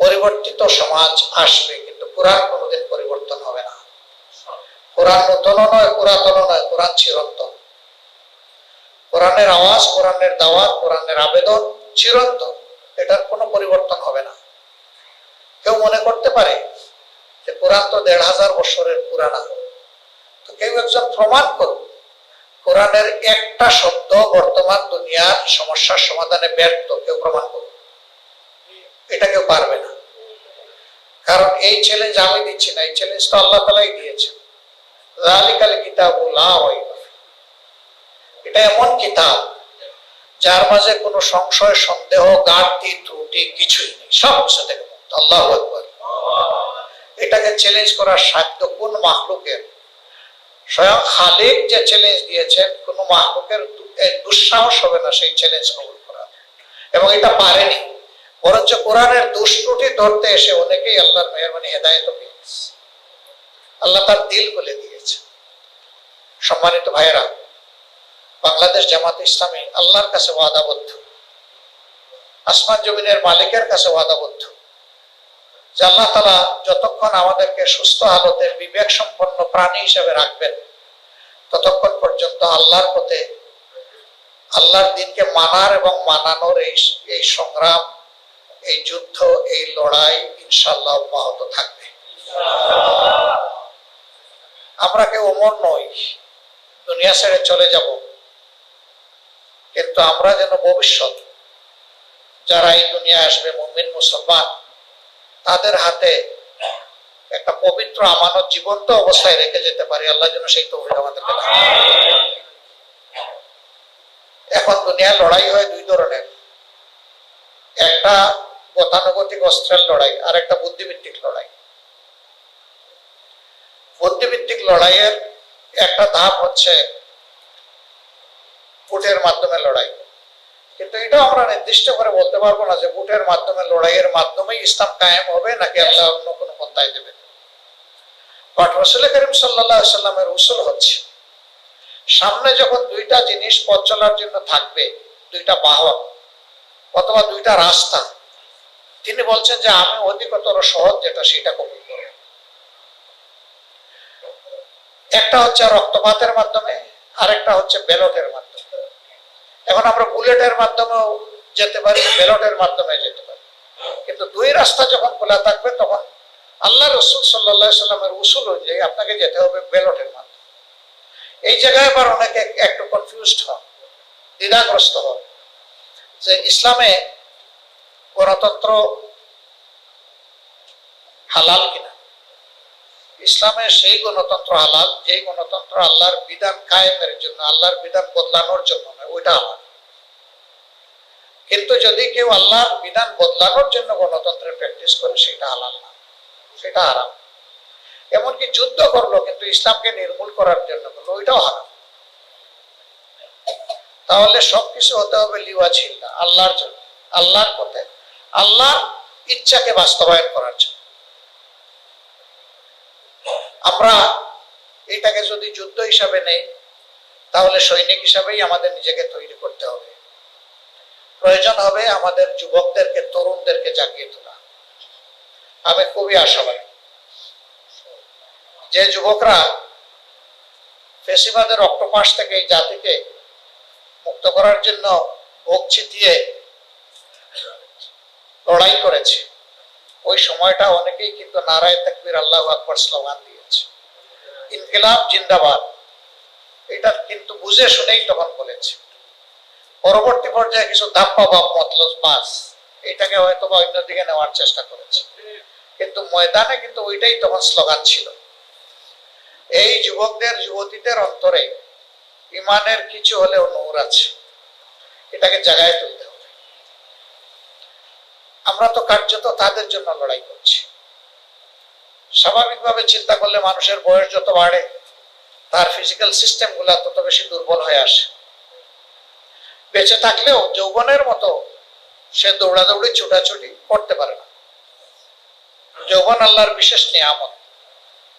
পরিবর্তিত সমাজ আসবে, কিন্তু কোরআন কোনোদিন পরিবর্তন হবে না। কোরআন নতুন নয়, পুরাতন নয়, কোরআন চিরন্তন। কোরআনের আওয়াজ, কোরআনের দাওয়াত, কোরআনের আবেদন চিরন্তন, এটার কোনো পরিবর্তন হবে না। কেউ মনে করতে পারে যে কোরআন তো ১৫০০ বছরের পুরানা, তো কেউ একজন প্রমাণ করুক কোরআনের একটা শব্দ বর্তমান দুনিয়ার সমস্যার সমাধানে ব্যর্থ, কেউ প্রমাণ করুক। এটা কেউ পারবে না, কারণ এই চ্যালেঞ্জ আমি দিচ্ছি না, এই চ্যালেঞ্জ তো আল্লাহ তাআলাই দিয়েছেন। যালিকাল কিতাবু লা রাইবা ফীহ। এটা এমন কিতাব যার মাঝে কোনো সংশয়, সন্দেহ, ঘাটতি, ত্রুটি কিছুই নেই, সব কিছু থেকে মুক্ত। আল্লাহু আকবার। এটাকে চ্যালেঞ্জ করার সাধ্য কোন মাখলুকের? স্বয়ং খালিক যে চ্যালেঞ্জ দিয়েছেন, কোন মাখলুকের দুঃসাহস হবে না সেই চ্যালেঞ্জ কবুল করা, এবং এটা পারেনি। বরঞ্চ কোরআনের দুষ্ত্রুটি ধরতে এসে অনেকেই আল্লাহর মেহেরবানি হেদায়েত পেয়েছে, আল্লাহ তার দিল খুলে দিয়েছে। সম্মানিত ভাইয়েরা, বাংলাদেশ জামাত ইসলামী আল্লাহর কাছে ওয়াদাবদ্ধ, আসমান জমিনের মালিকের কাছে ওয়াদাবদ্ধ যে আল্লাহ তাআলা যতক্ষণ আমাদেরকে সুস্থ হালতে বিবেক সম্পন্ন প্রাণী হিসেবে রাখবেন, ততক্ষণ পর্যন্ত আল্লাহর পথে, আল্লাহর দিনকে মানার এবং মানানোর এই সংগ্রাম, এই যুদ্ধ, এই লড়াই ইনশাআল্লাহ অব্যাহত থাকবে। আমরা কেউ অমর নই, দুনিয়া ছেড়ে চলে যাব, কিন্তু আমরা যেন ভবিষ্যৎ যারা এই দুনিয়া আসবে, মুমিন মুসলমান, তাদের হাতে একটা পবিত্র আমানত জীবন্ত অবস্থায় রেখে যেতে পারি। আল্লাহ যেন সেই তৌফিক আমাদেরকে দান করেন। এখন দুনিয়ার লড়াই হয় দুই ধরনের, একটা গতানুগতিক অস্ত্রের লড়াই, আর একটা বুদ্ধিভিত্তিক লড়াই। বুদ্ধিভিত্তিক লড়াইয়ের একটা ধাপ হচ্ছে বুটের মাধ্যমে লড়াই, কিন্তু এটাও আমরা নির্দিষ্ট করে বলতে পারবো না যে বুটের মাধ্যমে, লড়াইয়ের মাধ্যমেই ইসলাম কায়েম হবে নাকি আল্লাহ অন্য কোনো পন্থায় দেবেন। বাট রাসূল করিম সাল্লাল্লাহু আলাইহি ওয়াসাল্লামের উসুল হচ্ছে, সামনে যখন দুইটা জিনিস পথ চলার জন্য থাকবে, দুইটা বাহন অথবা দুইটা রাস্তা, তিনি বলছেন যে আমি অধিকতর সহজ যেটা সেটা কবুল করব। একটা হচ্ছে রক্তপাতের মাধ্যমে, আরেকটা হচ্ছে ব্যালটের মাধ্যমে। এখন আমরা বুলেটের মাধ্যমেও যেতে পারি, ব্যালটের মাধ্যমে যেতে পারি, কিন্তু দুই রাস্তা যখন খোলা থাকবে তখন আল্লাহ রাসূল সাল্লাল্লাহু আলাইহি ওয়াসাল্লামের উসুল অনুযায়ী আপনাকে যেতে হবে ব্যালটের মাধ্যমে। এই জায়গায় আবার অনেকে একটু কনফিউজড হয়, দ্বিধাগ্রস্ত হয় যে ইসলামে গণতন্ত্র হালাল কিনা। ইসলামে সেই গণতন্ত্র হালাল যে গণতন্ত্র আল্লাহর বিধান কায়েমের জন্য, আল্লাহর বিধান বদলানোর জন্য নয়, ওইটা হালাল। কিন্তু যদি কেউ আল্লাহর বিধান বদলানোর জন্য গণতন্ত্রের প্র্যাকটিস করে, সেটা হালাল না, সেটা হারাম। এমনকি যুদ্ধ করলো কিন্তু ইসলামকে নির্মূল করার জন্য করলো, ওইটাও হারাম। তাহলে সবকিছু হতে হবে লিওয়াজিল্লাহ, আল্লাহর জন্য, আল্লাহর পথে, আল্লাহর ইচ্ছাকে বাস্তবায়ন করার জন্য। আমরা এটাকে যদি যুদ্ধ হিসাবে নেই, তাহলে সৈনিক হিসাবেই আমাদের নিজেকে তৈরি করতে হবে। প্রয়োজন হবে আমাদের যুবকদেরকে, তরুণদেরকে জাগিয়ে তোলা। আমি খুবই আশাবাদী যে যুবকরা ফ্যাসিবাদের রক্তপাত থেকে এই জাতিকে মুক্ত করার জন্য বুক চিতিয়ে লড়াই করেছে, ওই সময়টা অনেকেই কিন্তু নারায়ে তাকবীর, আল্লাহু আকবার স্লোগান দিয়েছে, ইনকিলাব জিন্দাবাদ, এটা কিন্তু বুঝে শুনেই তখন বলেছে। পরবর্তী পর্যায়ে কিছু ধাপ্পা বা মতলব বাস এটাকে হয়তো বা অন্যদিকে নেওয়ার চেষ্টা করেছে, কিন্তু ময়দানে কিন্তু ওইটাই তখন স্লোগান ছিল। এই যুবকদের, যুবতীদের অন্তরে ইমানের কিছু হলেও নূর আছে, এটাকে জাগায় তুলতে হবে। আমরা তো কার্যত তাদের জন্য লড়াই করছি। স্বাভাবিকভাবে চিন্তা করলে মানুষের বয়স যত বাড়ে, তার ফিজিক্যাল সিস্টেম গুলা তত বেশি দুর্বল হয়ে আসে। বেঁচে থাকলেও যৌবনের মতো সে দৌড়াদৌড়ি, ছুটাছুটি করতে পারে না। যৌবন আল্লাহর বিশেষ নিয়ামত।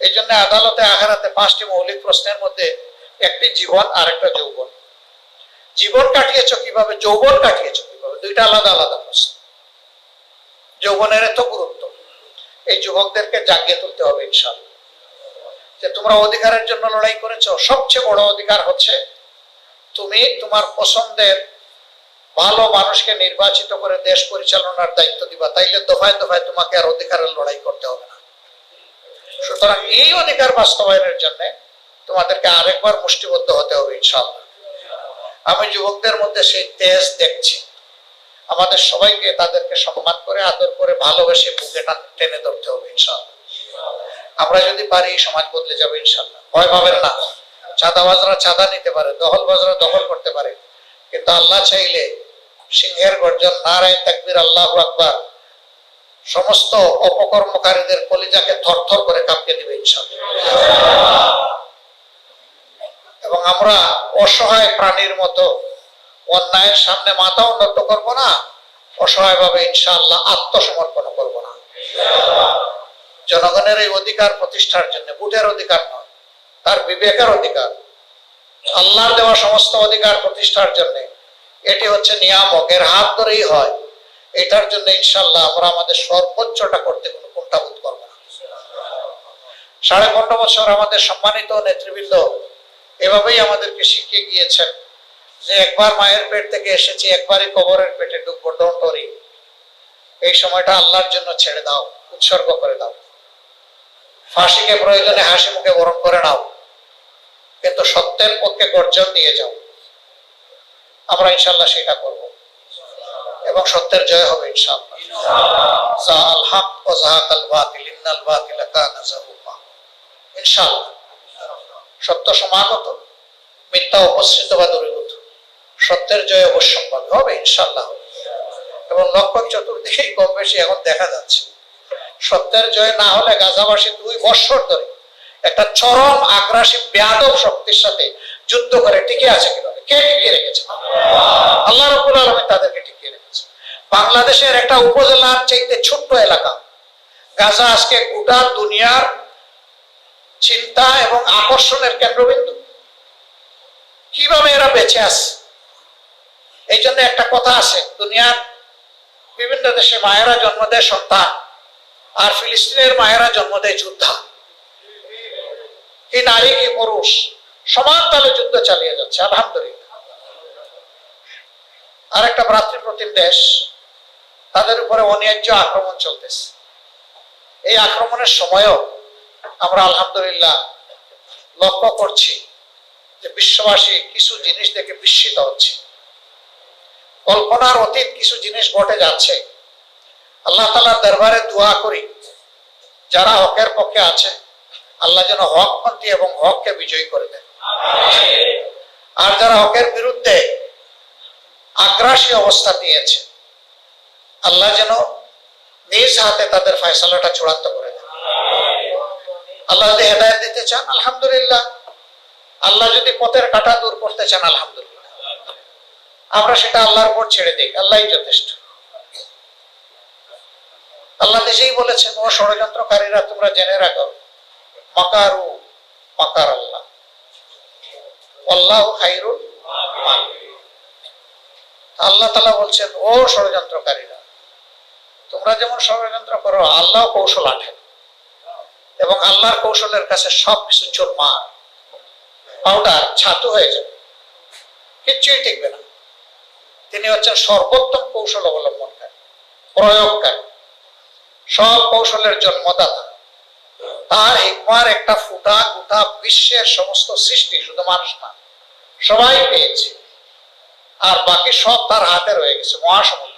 এই জন্য আদালতে আখিরাতে 5টি মৌলিক প্রশ্নের মধ্যে একটি জীবন, আর একটা যৌবন। জীবন কাটিয়েছো কিভাবে, যৌবন কাটিয়েছো কিভাবে, দুইটা আলাদা আলাদা প্রশ্ন। যৌবনের এত গুরুত্ব, এই যুবকদেরকে জাগিয়ে তুলতে হবে ইনশাআল্লাহ। যে তোমরা অধিকারের জন্য লড়াই করেছো, সবচেয়ে বড় অধিকার হচ্ছে তুমি তোমার পছন্দের ভালো মানুষকে নির্বাচিত করে দেশ পরিচালনার দায়িত্ব দিবা, তাইলে দফায় দফায় তোমাকে আর অধিকারের লড়াই করতে হবে না। সুতরাং এই অধিকার বাস্তবায়নের জন্য তোমাদেরকে আরেকবার মুষ্টিবদ্ধ হতে হবে ইনশাআল্লাহ। আমি যুবকদের মধ্যে সেই তেজ দেখছি। আমাদের সবাইকে তাদেরকে সম্মান করে, আদর করে, ভালোবেসে বুকে টেনে ধরতে হবে ইনশাআল্লাহ। আমরা যদি পারি সমাজ বদলে যাবে ইনশাআল্লাহ। ভয় পাবেন না। চাঁদাবাজরা চাঁদা নিতে পারে, দখলবাজরা দখল করতে পারে, কিন্তু আল্লাহ চাইলে সিংহের গর্জন, নারায়ে তাকবীর, আল্লাহু আকবার সমস্ত অপকর্মকারীদের কলিজাকে থরথর করে কাঁপিয়ে দিবে ইনশাআল্লাহ। এবং আমরা অসহায় প্রাণীর মতো অন্যায়ের সামনে মাথা উন্নত করব না, অসহায় ভাবে ইনশাআল্লাহ আত্মসমর্পণ করব না। জনগণের এই অধিকার প্রতিষ্ঠার জন্য, ভোটের অধিকার নয়, তার বিবেকের অধিকার, আল্লাহর দেওয়া সমস্ত অধিকার প্রতিষ্ঠার জন্য এটি হচ্ছে নিয়ামক, এর হাত ধরেই হয়। এটার জন্য ইনশাআল্লাহ আমরা আমাদের সর্বোচ্চটা করতে কোনো কুণ্ঠাবোধ করব না। 15.5 বছর আমাদের সম্মানিত নেতৃবৃন্দ এভাবেই আমাদেরকে শিখিয়ে গিয়েছেন যে একবার মায়ের পেট থেকে এসেছি, একবারই কবরের পেটে ঢুকবো, ডোন্ট ওয়ারি। এই সময়টা আল্লাহর জন্য ছেড়ে দাও, উৎসর্গ করে দাও। ফাঁসিকে প্রয়োজনে হাসি মুখে বরণ করে নাও, কিন্তু সত্যের পক্ষে গর্জন দিয়ে যাও। আমরা ইনশাআল্লাহ সেটা করব এবং সত্যের জয় হবে ইনশাআল্লাহ। জাআল হক ওয়া যাহাকাল বাতিল ইন্নাল বাতিলা কানা যাহুকা। ইনশাআল্লাহ সত্য সমাগত, মিথ্যা উপস্থিত বা দূরীভূত, সত্যের জয় অবশ্যম্ভাবী হবে ইনশাআল্লাহ। এবং লক্ষ্য চতুর্দিকেই কম বেশি এখন দেখা যাচ্ছে। সত্যের জয় না হলে গাজাবাসী 2 বছর ধরে একটা চরম আগ্রাসী বেয়াদব শক্তির সাথে যুদ্ধ করে টিকে আছে। কিভাবে? কে টিকিয়ে রেখেছে? আল্লাহ রাব্বুল আলামিন তাদেরকে টিকিয়ে রেখেছে। বাংলাদেশের একটা উপজেলার চাইতে ছোট্ট এলাকা গাজা আজকে গোটা দুনিয়ার চিন্তা এবং আকর্ষণের কেন্দ্রবিন্দু। কিভাবে এরা বেঁচে আছে? এই জন্য একটা কথা আছে, দুনিয়ার বিভিন্ন দেশে মায়েরা জন্ম দেয় সন্তান, আর ফিলিস্তিনের মায়েরা জন্ম দেয় যোদ্ধা। কি নারী কি পুরুষ সমান তালে যুদ্ধ চালিয়ে যাচ্ছে, আলহামদুলিল্লাহ। আর একটা ভ্রাতৃপ্রতিম দেশ, তাদের উপরে অন্যায্য আক্রমণ চলতেছে। এই আক্রমণের সময়ও আমরা আলহামদুলিল্লাহ লক্ষ্য করছি যে বিশ্ববাসী কিছু জিনিস দেখে বিস্মিত হচ্ছে। কল্পনার অতীত কিছু জিনিস ঘটে যাচ্ছে। আল্লাহ তাআলার দরবারে দোয়া করি, যারা হকের পক্ষে আছে আল্লাহ যেন হকপন্থী এবং হককে বিজয়ী করে দেন। আর যারা হকের বিরুদ্ধে আগ্রাসী অবস্থা নিয়েছে আল্লাহ যেন নিজ হাতে তাদের ফয়সালাটা চূড়ান্ত করে দেন। আল্লাহ যদি হেদায়েত দিতে চান আলহামদুলিল্লাহ, আল্লাহ যদি পথের কাঁটা দূর করতে চান আলহামদুলিল্লাহ, আমরা সেটা আল্লাহর উপর ছেড়ে দিই, আল্লাহই যথেষ্ট। আল্লাহ নিজেই বলেছেন, ও ষড়যন্ত্রকারীরা তোমরা জেনে রাখো, মাকারু মাকার আল্লাহ আল্লাহু খায়রুল মাকিরিন। আল্লাহ তাআলা বলছেন, ও ষড়যন্ত্রকারীরা তোমরা যেমন ষড়যন্ত্র করো আল্লাহ কৌশল আঠেন, এবং আল্লাহর কৌশলের কাছে সবকিছু চুরমার, পাউডার, ছাতু হয়ে যাবে, কিচ্ছুই টিকবে না। তিনি হচ্ছেন সর্বোত্তম কৌশল অবলম্বনকারী, প্রয়োগকারী, সব কৌশলের জন্মদাতা। তার হিকমার একটা ফুটা গোটা বিশ্বের সমস্ত সৃষ্টি, শুধু মানুষ না, সবাই পেয়েছে। আর বাকি সব তার হাতে রয়ে গেছে, মহাসমুদ্র।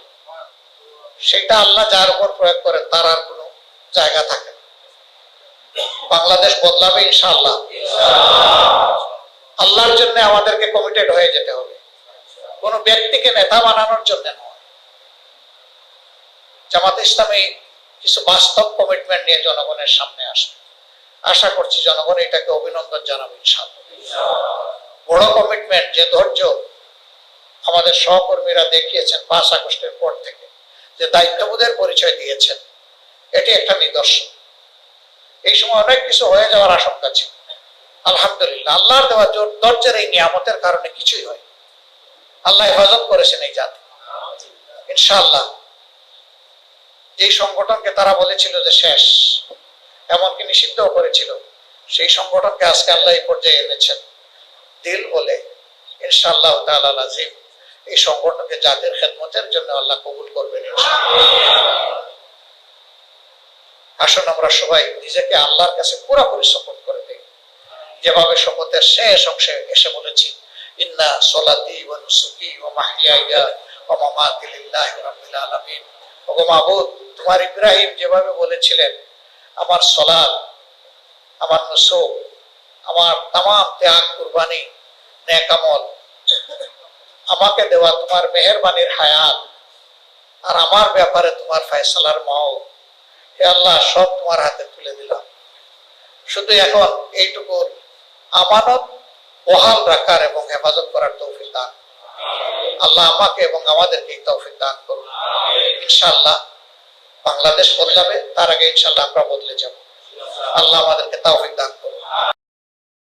সেটা আল্লাহ যার উপর প্রয়োগ করেন তার আর কোনো জায়গা থাকে না। বাংলাদেশ বদলাবে ইনশাআল্লাহ। আল্লাহর জন্য আমাদেরকে কমিটেড হয়ে যেতে হবে, কোনো ব্যক্তিকে নেতা বানানোর জন্য নয়। জামাত ইসলামী কিছু বাস্তব কমিটমেন্ট নিয়ে জনগণের সামনে আসে, আশা করছি জনগণ এটাকে অভিনন্দন জানাবে ইনশাআল্লাহ। বড় কমিটমেন্ট, যে ধৈর্য আমাদের সহকর্মীরা দেখিয়েছেন 5 আগস্টের পর থেকে, যে দায়িত্ববোধের পরিচয় দিয়েছেন, এটি একটা নিদর্শন। এই সময় অনেক কিছু হয়ে যাওয়ার আশঙ্কা ছিল, আলহামদুলিল্লাহ আল্লাহর দেওয়া ধৈর্যের এই নিয়ামতের কারণে কিছুই হয়। আল্লাহ হেফাজত করেছেন এই জাতি। ইনশাআল্লাহ যেই সংগঠনকে তারা বলেছিল যে শেষ, এমনকি নিষিদ্ধ করেছিল, সেই সংগঠনকে আজকে আল্লাহ এই পর্যায়ে এনেছেন। দিল বলে ইনশাআল্লাহ তাআলা লাজিম এই সংগঠনকে জাতির খেদমতের জন্য আল্লাহ কবুল করবেন ইনশাআল্লাহ। আসুন আমরা সবাই নিজেকে আল্লাহর কাছে পুরোপুরি শপথ করে দিই, যেভাবে শপথের শেষ অংশে এসে বলেছি, ইন্না সলাতি ওয়া নুসুকি ওয়া মাহইয়ায়া ওয়া মামাতি লিল্লাহি রাব্বিল আলামিন। ওগো মাবুদ, তোমার ইব্রাহিম যেভাবে বলেছিলেন, আমার সলাত, আমার নুসুক, আমার তামাম ত্যাগ, কুরবানি, নেক আমল, আমাকে দেওয়া তোমার মেহেরবানির হায়াত, আর আমার ব্যাপারে তোমার ফয়সালার মওত, হে আল্লাহ, সব তোমার হাতে তুলে দিলাম। শুধু এখন এইটুকু আমানত বহাল রাখার এবং হেফাজত করার তৌফিক দান আল্লাহ আমাকে এবং আমাদেরকে এই তৌফিক দান করুন। ইনশাআল্লাহ বাংলাদেশ বদলাবে, তার আগে ইনশাআল্লাহ আমরা বদলে যাব। আল্লাহ আমাদেরকে তৌফিক দান